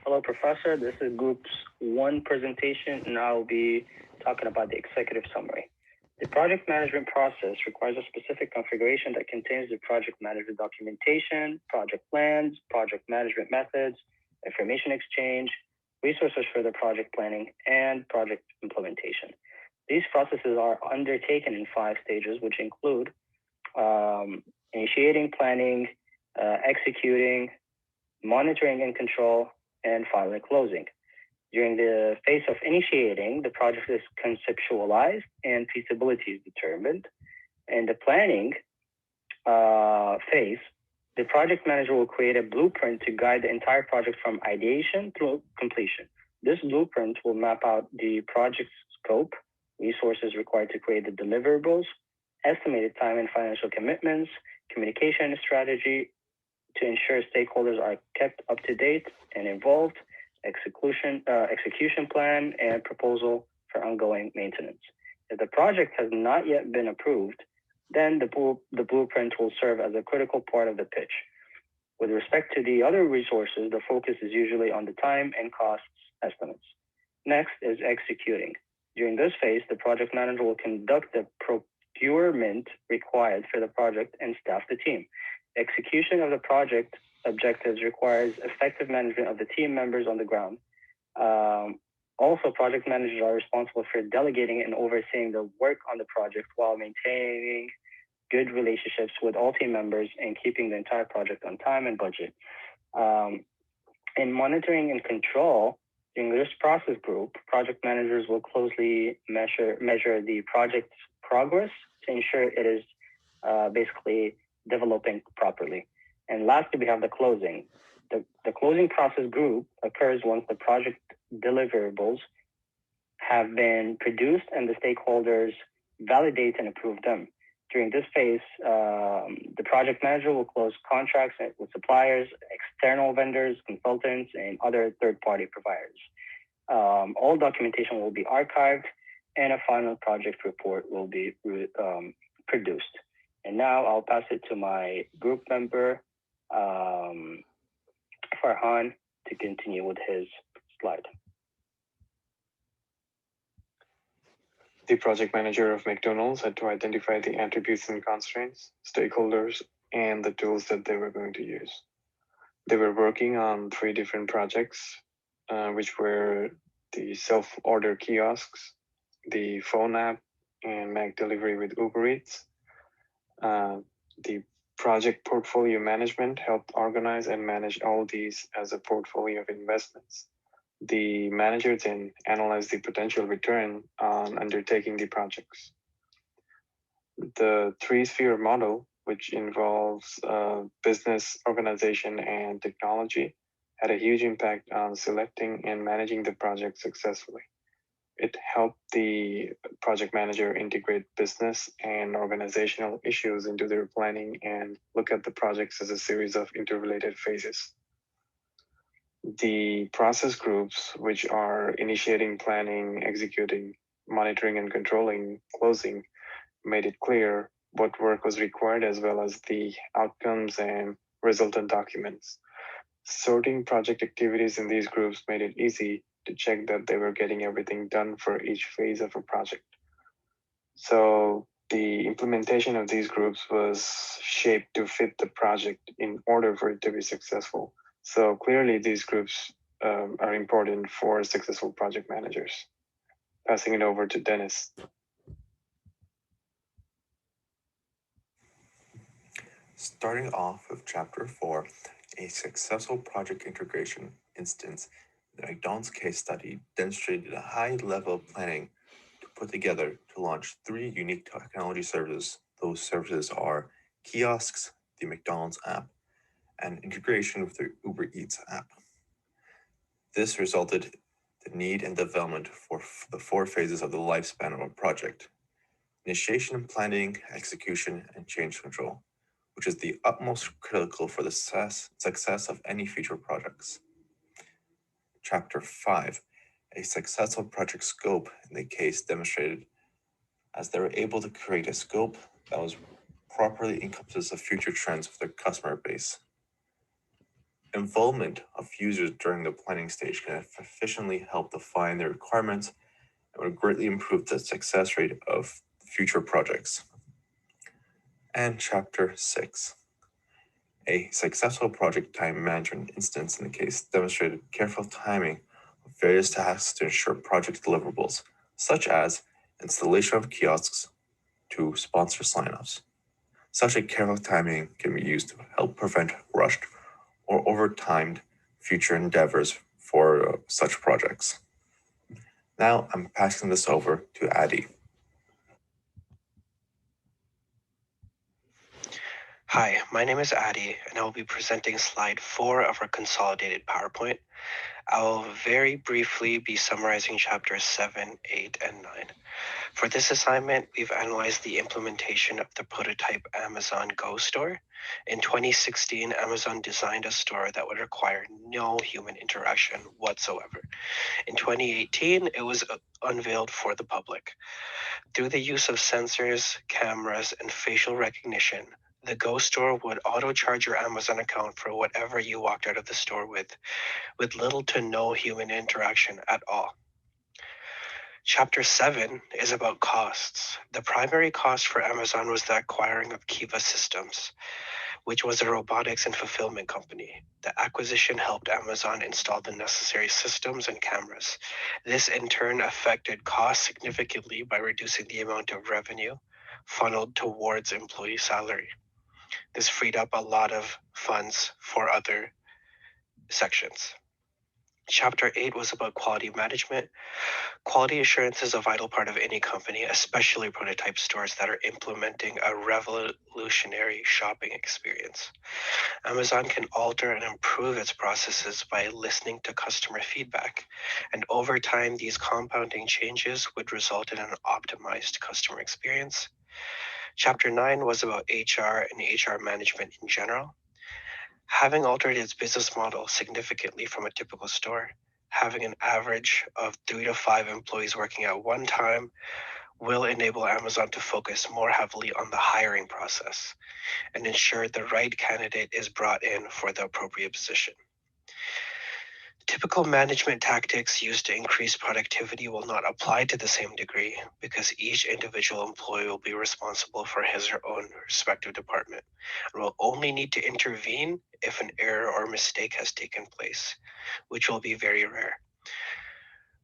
Hello, Professor. This is Group's 1 presentation, and I will be talking about the executive summary. The project management process requires a specific configuration that contains the project management documentation, project plans, project management methods, information exchange, resources for the project planning, and project implementation. These processes are undertaken in 5 stages, which include initiating, planning, executing, monitoring and control, and finally closing. During the phase of initiating, the project is conceptualized and feasibility is determined. In the planning phase, the project manager will create a blueprint to guide the entire project from ideation through completion. This blueprint will map out the project's scope, resources required to create the deliverables, estimated time and financial commitments, communication strategy to ensure stakeholders are kept up to date and involved, execution plan, and proposal for ongoing maintenance. If the project has not yet been approved, then the blueprint will serve as a critical part of the pitch. With respect to the other resources, the focus is usually on the time and costs estimates. Next is executing. During this phase, the project manager will conduct the procurement required for the project and staff the team. Execution of the project objectives requires effective management of the team members on the ground. Also, project managers are responsible for delegating and overseeing the work on the project while maintaining good relationships with all team members and keeping the entire project on time and budget. In monitoring and control, during this process group, project managers will closely measure the project's progress to ensure it is basically developing properly. And lastly, we have the closing. The closing process group occurs once the project deliverables have been produced and the stakeholders validate and approve them. During this phase, the project manager will close contracts with suppliers, external vendors, consultants, and other third-party providers. All documentation will be archived, and a final project report will be produced. And now I'll pass it to my group member, Farhan, to continue with his slide. The project manager of McDonald's had to identify the attributes and constraints, stakeholders, and the tools that they were going to use. They were working on 3 different projects, which were the self-order kiosks, the phone app, and Mac delivery with Uber Eats. The project portfolio management helped organize and manage all these as a portfolio of investments. The manager then analyzed the potential return on undertaking the projects. The 3-sphere model, which involves business, organization, and technology, had a huge impact on selecting and managing the project successfully. It helped the project manager integrate business and organizational issues into their planning and look at the projects as a series of interrelated phases. The process groups, which are initiating, planning, executing, monitoring, and controlling, closing, made it clear what work was required as well as the outcomes and resultant documents. Sorting project activities in these groups made it easy to check that they were getting everything done for each phase of a project. So the implementation of these groups was shaped to fit the project in order for it to be successful. So clearly these groups are important for successful project managers. Passing it over to Dennis. Starting off with Chapter 4, a successful project integration instance, the McDonald's case study demonstrated a high level of planning to put together to launch 3 unique technology services. Those services are kiosks, the McDonald's app, and integration with the Uber Eats app. This resulted in the need and development for the 4 phases of the lifespan of a project: initiation, planning, execution, and change control, which is the utmost critical for the success of any future projects. Chapter 5, a successful project scope in the case demonstrated as they were able to create a scope that was properly encompasses the future trends of their customer base. Involvement of users during the planning stage can efficiently help define the requirements and would greatly improve the success rate of future projects. And Chapter 6. A successful project time management instance in the case demonstrated careful timing of various tasks to ensure project deliverables, such as installation of kiosks to sponsor sign-offs. Such a careful timing can be used to help prevent rushed or over-timed future endeavors for such projects. Now I'm passing this over to Adi. Hi, my name is Adi, and I will be presenting slide 4 of our consolidated PowerPoint. I will very briefly be summarizing chapters 7, 8, and 9. For this assignment, we've analyzed the implementation of the prototype Amazon Go store. In 2016, Amazon designed a store that would require no human interaction whatsoever. In 2018, it was unveiled for the public. Through the use of sensors, cameras, and facial recognition, the Go store would auto-charge your Amazon account for whatever you walked out of the store with little to no human interaction at all. Chapter 7 is about costs. The primary cost for Amazon was the acquiring of Kiva Systems, which was a robotics and fulfillment company. The acquisition helped Amazon install the necessary systems and cameras. This in turn affected costs significantly by reducing the amount of revenue funneled towards employee salary. This freed up a lot of funds for other sections. Chapter 8 was about quality management. Quality assurance is a vital part of any company, especially prototype stores that are implementing a revolutionary shopping experience. Amazon can alter and improve its processes by listening to customer feedback, and over time, these compounding changes would result in an optimized customer experience. Chapter 9 was about HR and HR management in general. Having altered its business model significantly from a typical store, having an average of 3 to 5 employees working at one time will enable Amazon to focus more heavily on the hiring process and ensure the right candidate is brought in for the appropriate position. Typical management tactics used to increase productivity will not apply to the same degree because each individual employee will be responsible for his or own respective department and will only need to intervene if an error or mistake has taken place, which will be very rare.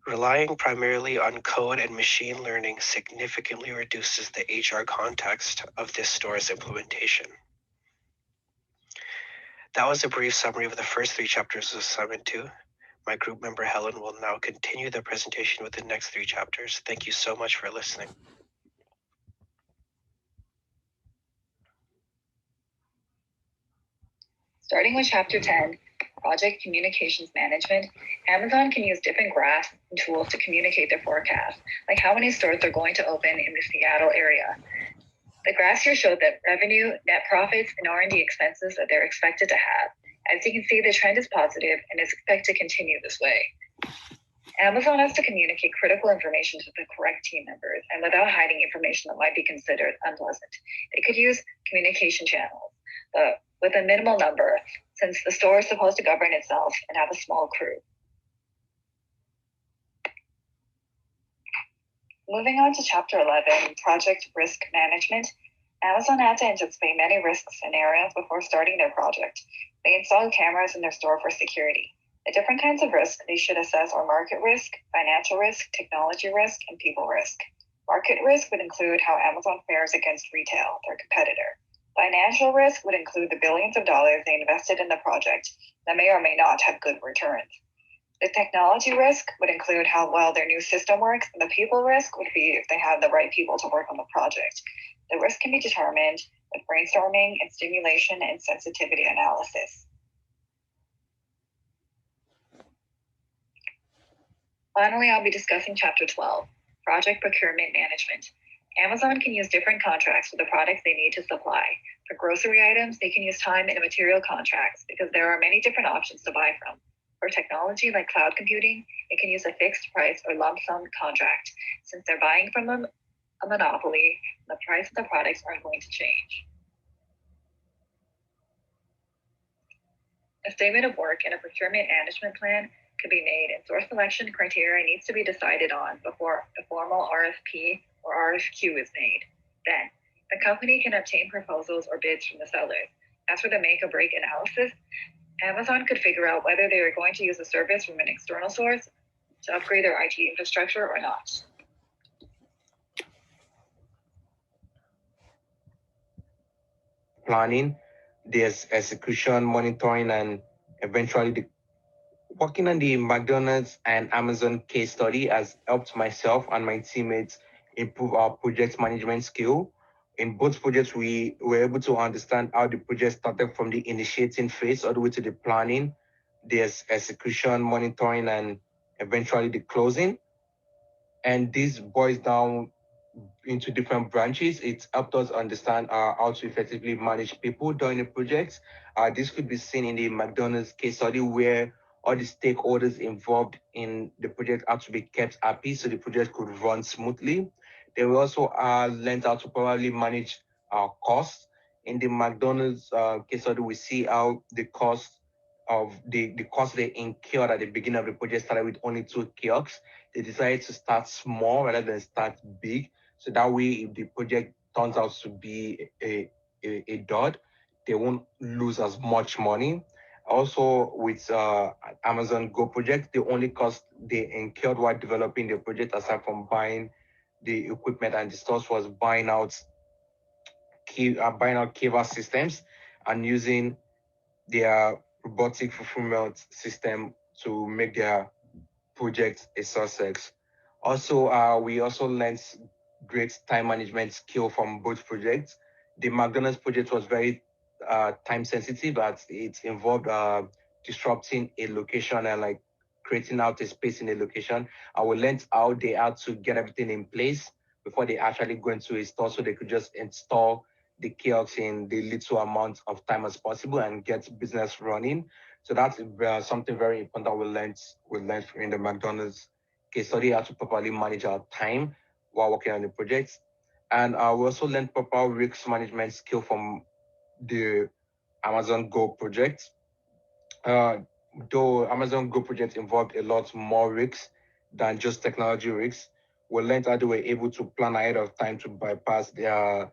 Relying primarily on code and machine learning significantly reduces the HR context of this store's implementation. That was a brief summary of the first 3 chapters of Assignment 2. My group member Helen will now continue the presentation with the next 3 chapters. Thank you so much for listening. Starting with Chapter 10, Project Communications Management, Amazon can use different graphs and tools to communicate their forecast, like how many stores they're going to open in the Seattle area. The graphs here show the revenue, net profits, and R&D expenses that they're expected to have. As you can see, the trend is positive and is expected to continue this way. Amazon has to communicate critical information to the correct team members and without hiding information that might be considered unpleasant. They could use communication channels with a minimal number, since the store is supposed to govern itself and have a small crew. Moving on to Chapter 11, Project Risk Management, Amazon had to anticipate many risk scenarios before starting their project. They installed cameras in their store for security. The different kinds of risk they should assess are market risk, financial risk, technology risk, and people risk. Market risk would include how Amazon fares against retail, their competitor. Financial risk would include the billions of dollars they invested in the project that may or may not have good returns. The technology risk would include how well their new system works, and the people risk would be if they have the right people to work on the project. The risk can be determined with brainstorming and stimulation and sensitivity analysis. Finally, I'll be discussing Chapter 12, Project Procurement Management. Amazon can use different contracts for the products they need to supply. For grocery items, they can use time and material contracts because there are many different options to buy from. For technology like cloud computing, it can use a fixed price or lump sum contract. Since they're buying from a monopoly, the price of the products aren't going to change. A statement of work and a procurement management plan could be made, and source selection criteria needs to be decided on before a formal RFP or RFQ is made. Then, the company can obtain proposals or bids from the sellers. As for the make or break analysis, Amazon could figure out whether they are going to use a service from an external source to upgrade their IT infrastructure or not. Planning, there's execution, monitoring, and eventually working on the McDonald's and Amazon case study has helped myself and my teammates improve our project management skill. In both projects, we were able to understand how the project started from the initiating phase all the way to the planning. There's execution, monitoring, and eventually the closing. And this boils down into different branches. It helped us understand how to effectively manage people during the project. This could be seen in the McDonald's case study where all the stakeholders involved in the project had to be kept happy so the project could run smoothly. They will also learned how to probably manage our costs. In the McDonald's case study, we see how the cost they incurred at the beginning of the project started with only 2 kiosks. They decided to start small rather than start big. So that way, if the project turns out to be a dud, they won't lose as much money. Also, with Amazon Go project, the only cost they incurred while developing the project, aside from buying the equipment and the stores, was buying out Kiva systems and using their robotic fulfillment system to make their project a success. Also, we also learned great time management skill from both projects. The McDonald's project was very time sensitive, as it involved disrupting a location and like creating out a space in a location. And we learned how they had to get everything in place before they actually go into a store, so they could just install the kiosks in the little amount of time as possible and get business running. So that's something very important we learned in the McDonald's case study, how to properly manage our time while working on the projects. And we also learned proper risk management skill from the Amazon Go project. Uh, though Amazon Go project involved a lot more risks than just technology risks, we learned how they were able to plan ahead of time to bypass the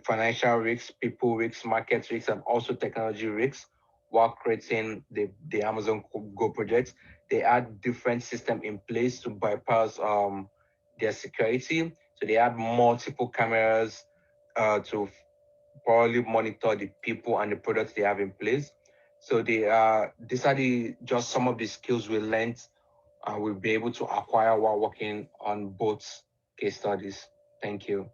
financial risks, people risks, market risks, and also technology risks while creating the Amazon Go project. They had different system in place to bypass their security. So they had multiple cameras to probably monitor the people and the products they have in place. So these are just some of the skills we learned and we'll be able to acquire while working on both case studies. Thank you.